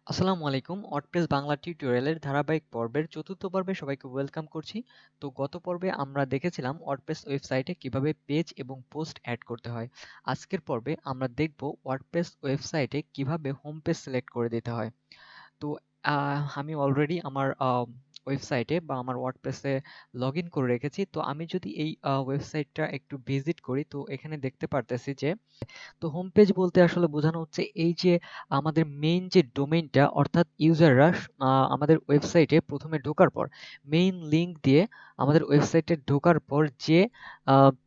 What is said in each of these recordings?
আসসালামু আলাইকুম। ওয়ার্ডপ্রেস বাংলা টিউটোরিয়ালের ধারাবাহিক পর্বের চতুর্থ পর্বে সবাইকে ওয়েলকাম করছি। তো গত পর্বে আমরা দেখেছিলাম ওয়ার্ডপ্রেস ওয়েবসাইটে কিভাবে পেজ এবং পোস্ট অ্যাড করতে হয়। আজকের পর্বে আমরা দেখব ওয়ার্ডপ্রেস ওয়েবসাইটে কিভাবে হোম পেজ সিলেক্ট করে দিতে হয়। তো আমি অলরেডি আমার ওয়েবসাইটে বা আমার ওয়ার্ডপ্রেসে লগ ইন করে রেখেছি। তো আমি যদি এই ওয়েবসাইটটা একটু ভিজিট করি, তো এখানে দেখতে পারতেছি যে তো হোম পেজ বলতে আসলে বোঝানো হচ্ছে এই যে আমাদের মেইন যে ডোমেইনটা, অর্থাৎ ইউজাররা আমাদের ওয়েবসাইটে প্রথমে ঢোকার পর মেইন লিংক দিয়ে আমাদের ওয়েবসাইটে ঢোকার পর যে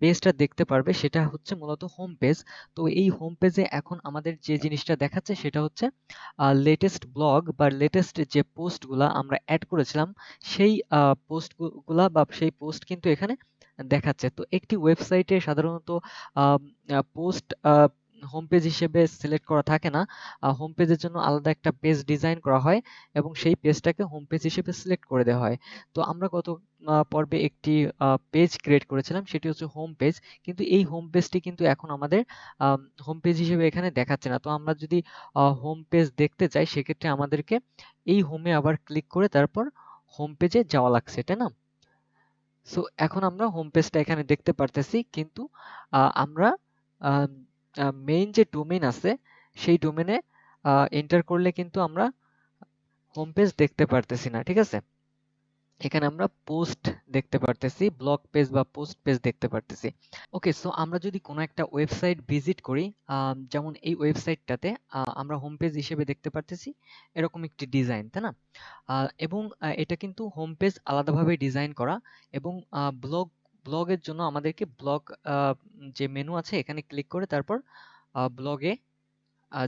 পেজটা দেখতে পারবে সেটা হচ্ছে মূলত হোম পেজ। তো এই হোম পেজে এখন আমাদের যে জিনিসটা দেখাচ্ছে সেটা হচ্ছে লেটেস্ট ব্লগ বা লেটেস্ট যে পোস্টগুলা আমরা অ্যাড করেছিলাম সেই পোস্টগুলা বা সেই পোস্ট কিন্তু এখানে দেখাচ্ছে। তো একটি ওয়েবসাইটে সাধারণত পোস্ট হোম পেজ হিসেবে সিলেক্ট করা থাকে না। হোম পেজের জন্য আলাদা একটা পেজ ডিজাইন করা হয় এবং সেই পেজটাকে হোম পেজ হিসেবে সিলেক্ট করে দেওয়া হয়। তো আমরা গত পর্বে একটি পেজ ক্রিয়েট করেছিলাম, সেটি হচ্ছে হোম পেজ। কিন্তু এই হোম পেজটি কিন্তু এখন আমাদের হোম পেজ হিসেবে এখানে দেখাচ্ছে না। তো আমরা যদি হোম পেজ দেখতে চাই, সেক্ষেত্রে আমাদেরকে এই হোমে আবার ক্লিক করে তারপর হোম পেজে যাওয়া লাগছে, তাই না? সো এখন আমরা হোম পেজটা এখানে দেখতে পারতেছি, কিন্তু আমরা মেইন যে ডোমেইন আছে সেই ডোমেইনে এন্টার করলে কিন্তু আমরা হোম পেজ দেখতে পারতেছি না, ঠিক আছে? এখানে আমরা পোস্ট দেখতে পারতেছি, ব্লগ পেজ বা পোস্ট পেজ দেখতে পারতেছি। ওকে, সো আমরা যদি কোনো একটা ওয়েবসাইট ভিজিট করি, যেমন এই ওয়েবসাইটটাতে আমরা হোম পেজ হিসেবে দেখতে পারতেছি এরকম একটি ডিজাইন, তাই না? এবং এটা কিন্তু হোম পেজ আলাদাভাবে ডিজাইন করা, এবং ব্লগের জন্য আমাদেরকে ব্লগ যে মেনু আছে এখানে ক্লিক করে তারপর ব্লগে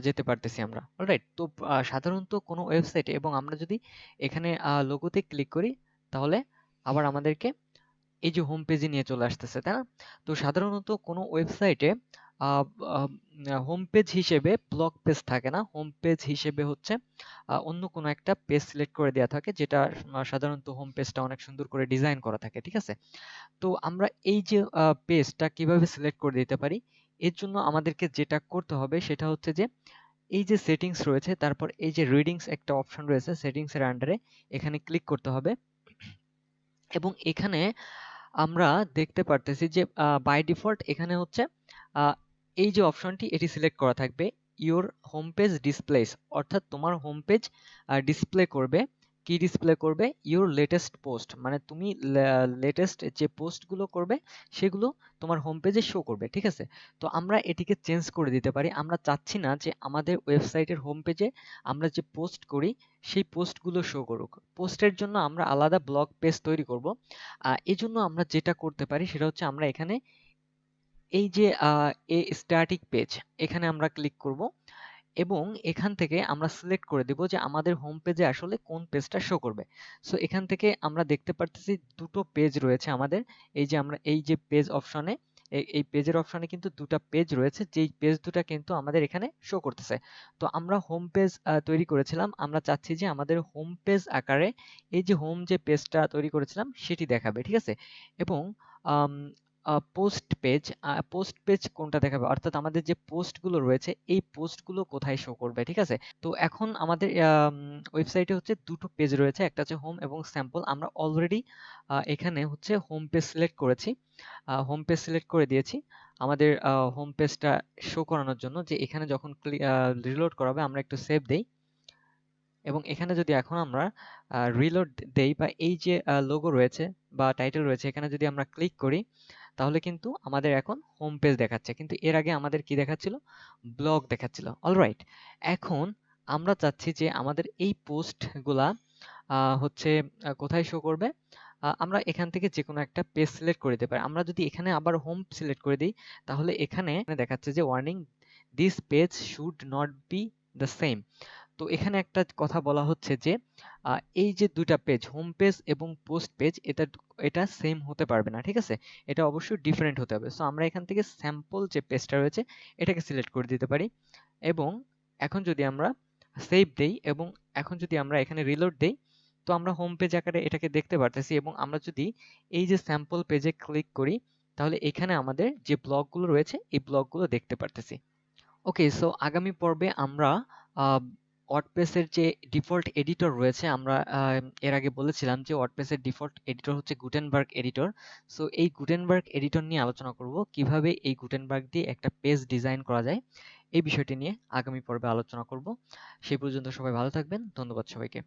যেতে পারতেছি আমরা। অলরাইট, তো সাধারণত কোনো ওয়েবসাইটে এবং আমরা যদি এখানে লোগোতে ক্লিক করি, তাহলে আবার আমাদেরকে এই যে হোম পেজে নিয়ে চলে আসতেছে, তাই না? তো সাধারণত কোনো ওয়েবসাইটে হোম পেজ হিসেবে ব্লগ পেজ থাকে না। হোম পেজ হিসেবে হচ্ছে অন্য কোনো একটা পেজ সিলেক্ট করে দেওয়া থাকে, যেটা সাধারণত হোম পেজটা অনেক সুন্দর করে ডিজাইন করা থাকে, ঠিক আছে? তো আমরা এই যে পেজটা কিভাবে সিলেক্ট করে দিতে পারি, এর জন্য আমাদেরকে যেটা করতে হবে সেটা হচ্ছে যে এই যে সেটিংস রয়েছে, তারপর এই যে রিডিংস একটা অপশন রয়েছে, সেটিংস এর আন্ডারে এখানে ক্লিক করতে হবে। এবং এখানে আমরা দেখতে পারতেছি যে বাই ডিফল্ট এখানে হচ্ছে আহ, এই যে অপশনটি এটি সিলেক্ট করা থাকবে, ইওর হোম পেজ ডিসপ্লেস, অর্থাৎ তোমার হোম পেজ ডিসপ্লে করবে, কি ডিসপ্লে করবে? ইওর লেটেস্ট পোস্ট, মানে তুমি লেটেস্ট যে পোস্টগুলো করবে সেগুলো তোমার হোম পেজে শো করবে, ঠিক আছে? তো আমরা এটিকে চেঞ্জ করে দিতে পারি। আমরা চাচ্ছি না যে আমাদের ওয়েবসাইটের হোম পেজে আমরা যে পোস্ট করি সেই পোস্টগুলো শো করুক। পোস্টের জন্য আমরা আলাদা ব্লগ পেজ তৈরি করব। এজন্য আমরা যেটা করতে পারি সেটা হচ্ছে আমরা এখানে এই যে স্ট্যাটিক পেজ, এখানে আমরা ক্লিক করব এবং এখান থেকে আমরা সিলেক্ট করে দেব যে আমাদের হোম পেজে আসলে কোন পেজটা শো করবে। সো এখান থেকে আমরা দেখতে পারতেছি দুটো পেজ রয়েছে আমাদের। এই যে আমরা এই যে পেজ অপশনে, এই পেজের অপশনে কিন্তু দুটো পেজ রয়েছে, যেই পেজ দুটো কিন্তু আমাদের এখানে শো করতেছে। তো আমরা হোম পেজ তৈরি করেছিলাম, আমরা চাচ্ছি যে আমাদের হোম পেজ আকারে এই যে হোম যে পেজটা তৈরি করেছিলাম সেটি দেখাবে, ঠিক আছে? এবং পোস্ট পেজ কোনটা দেখাবে, অর্থাৎ আমাদের যে পোস্টগুলো রয়েছে এই পোস্টগুলো কোথায় শো করবে, ঠিক আছে? তো এখন আমাদের ওয়েবসাইটে হচ্ছে দুটো পেজ রয়েছে, একটা হচ্ছে হোম এবং স্যাম্পল। আমরা অলরেডি এখানে হচ্ছে হোম পেজ সিলেক্ট করেছি, হোম পেজ সিলেক্ট করে দিয়েছি আমাদের হোম পেজটা শো করানোর জন্য। যে এখানে যখন রিলোড করাবে আমরা একটু সেভ দেই, এবং এখানে যদি এখন আমরা রিলোড দেই বা এই যে লোগো রয়েছে বা টাইটেল রয়েছে এখানে যদি আমরা ক্লিক করি, তাহলে কিন্তু আমাদের এখন হোম পেজ দেখাচ্ছে, কিন্তু এর আগে আমাদের কি দেখাচ্ছিল? ব্লগ দেখাচ্ছিল। অলরাইট, এখন আমরা চাচ্ছি যে আমাদের এই পোস্টগুলা হচ্ছে কোথায় শো করবে? আমরা এখান থেকে যে কোনো একটা পেজ সিলেক্ট করে দিতে পারি। আমরা যদি এখানে আবার হোম সিলেক্ট করে দিই, তাহলে এখানে দেখাচ্ছে যে warning, this page should not be the same. তো এখানে একটা কথা বলা হচ্ছে যে এই যে দুইটা পেজ, হোম পেজ এবং পোস্ট পেজ, এটা সেম হতে পারবে না, ঠিক আছে? এটা অবশ্যই ডিফারেন্ট হতে হবে। সো আমরা এখান থেকে স্যাম্পল যে পেজটা রয়েছে এটাকে সিলেক্ট করে দিতে পারি। এবং এখন যদি আমরা সেভ দেই এবং এখন যদি আমরা এখানে রিলোড দেই, তো আমরা হোম পেজ আকারে এটাকে দেখতে পারতেছি। এবং আমরা যদি এই যে স্যাম্পল পেজে ক্লিক করি, তাহলে এখানে আমাদের যে ব্লগগুলো রয়েছে এই ব্লগগুলো দেখতে পারতেছি। ওকে, সো আগামী পর্বে আমরা ওয়ার্ডপ্রেসের যে ডিফল্ট এডিটর রয়েছে, আমরা এর আগে বলেছিলাম যে ওয়ার্ডপ্রেসের ডিফল্ট এডিটর হচ্ছে গুটেনবার্গ এডিটর। সো এই গুটেনবার্গ এডিটর নিয়ে আলোচনা করব, কিভাবে এই গুটেনবার্গ দিয়ে একটা পেজ ডিজাইন করা যায়। এই বিষয়টি নিয়ে আগামী পর্বে আলোচনা করব। সেই পর্যন্ত সবাই ভালো থাকবেন। ধন্যবাদ সবাইকে।